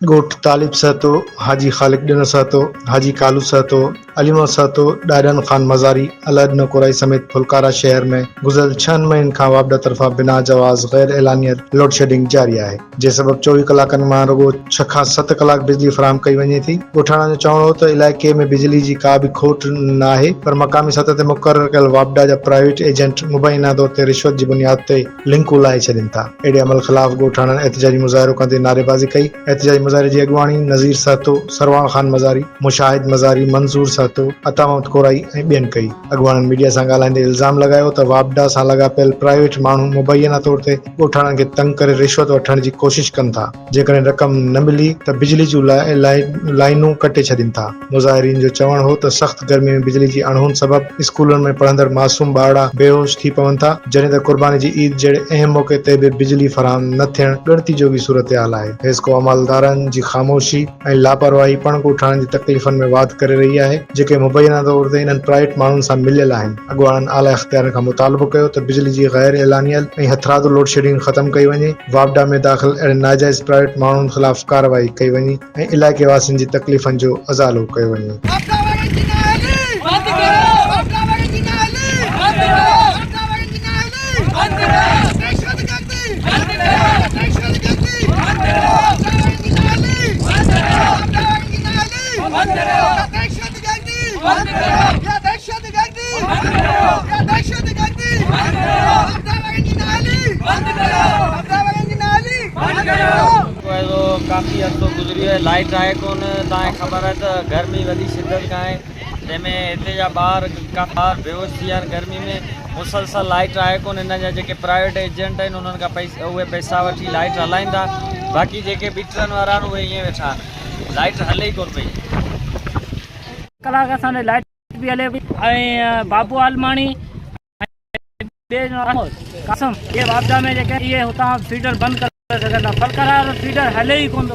ॻोठ तालिब सहतो, हाजी ख़ालिक ॾिण सहतो, हाजी कालू सहतो, अलीमो सहतो, ॾाॾन ख़ान मज़ारी, अलहद नकोराई समेत फुलकारा शहर में गुज़िरियल 6 महीननि खां वापडा तरफ़ां बिना जवाज़ गैर एलानियत लोड शेडिंग जारी आहे, जे सबब 24 कलाकनि मां रुगो 6 खां 7 कलाक बिजली फराहम कई वञे थी। ॻोठाणनि जो चवणो हो त इलाइक़े में बिजली जी का बि खोट न आहे, पर मक़ामी सतह ते मुक़रर कयल वापडा जा प्राइवेट एजेंट मुबैना तौर ते रिश्वत जी बुनियाद ते लिंकूं लाहे छॾनि था। अहिड़े अमल ख़िलाफ़ ॻोठाणनि एहतिजाजी मुज़ाहिरो कंदे नारेबाज़ी कई। एहतिजाजी मुज़ाहिरे जी अॻुवाणी नज़ीर सहतो, सरवाण ख़ान मज़ारी, मुशाहिद मज़ारी, मंसूर सहतो, अता महमद कोराई ऐं ॿियनि कई। अॻुवाणनि मीडिया सां ॻाल्हाईंदे इल्ज़ाम लॻायो त वापडा सां लाॻापियल प्राइवेट माण्हू मुबैना तौर ते ॻोठाणनि खे तंग करे रिश्वत वठण जी कोशिश कनि था। जेकॾहिं रक़म न मिली त बिजली जूं लाइनूं कटे छॾीनि था। मुज़ाहिरीन जो चवणु हो त सख़्त गर्मी में बिजली जी अणहोन सबब स्कूलनि में पढ़ंदड़ मासूम ॿारड़ा बेहोश थी पवनि था, जॾहिं त कुर्बानी जी ईद जहिड़े अहम मौक़े ते बि बिजली फराहम न थियण ॻणती जोगी सूरतहाल आहे। हेस्को अमलदारनि जी ख़ामोशी ऐं लापरवाही पिण ॻोठाणनि जी तकलीफ़ुनि में वाधि करे रही आहे, जेके मुबैना तौर ते इन्हनि प्राइवेट माण्हुनि सां मिलियल आहिनि। अॻुवाणनि आला इख़्तियारनि खां मुतालबो कयो त बिजली जी गैर एलानियल ऐं हथरादो लोड शेडिंग ख़तम कई वञे, वापडा में दाख़िल अहिड़े नाजाइज़ प्राइवेट माण्हुनि ख़िलाफ़ कार्रवाई कई वञे ऐं इलाइक़े वासियुनि जी तकलीफ़ुनि जो अज़ालो कयो वञे। काफ़ी अर्सो गुज़री है, लाइट आहे कोन। तव्हांखे ख़बर आहे त गर्मी वॾी शिदत खां आहे, जंहिंमें हिते जा ॿार बेहोश थी विया आहिनि गर्मी में। मुसलसल लाइट आहे कोन। हिन जा जेके प्राइवेट एजेंट आहिनि उन्हनि खां उहे पैसा वठी लाइट हलाईंदा, बाक़ी जेके मीटरनि वारा आहिनि उहे ईअं वेठा आहिनि, लाइट हले ई कोन पई। कलाक असांजे लाइट बि हले पई ऐं बाबू आलमाणी कसम ये वापडा में जेके इहे हुतां फीडर बंदि करे सघंदा, फलकारा फीडर हले ई कोन।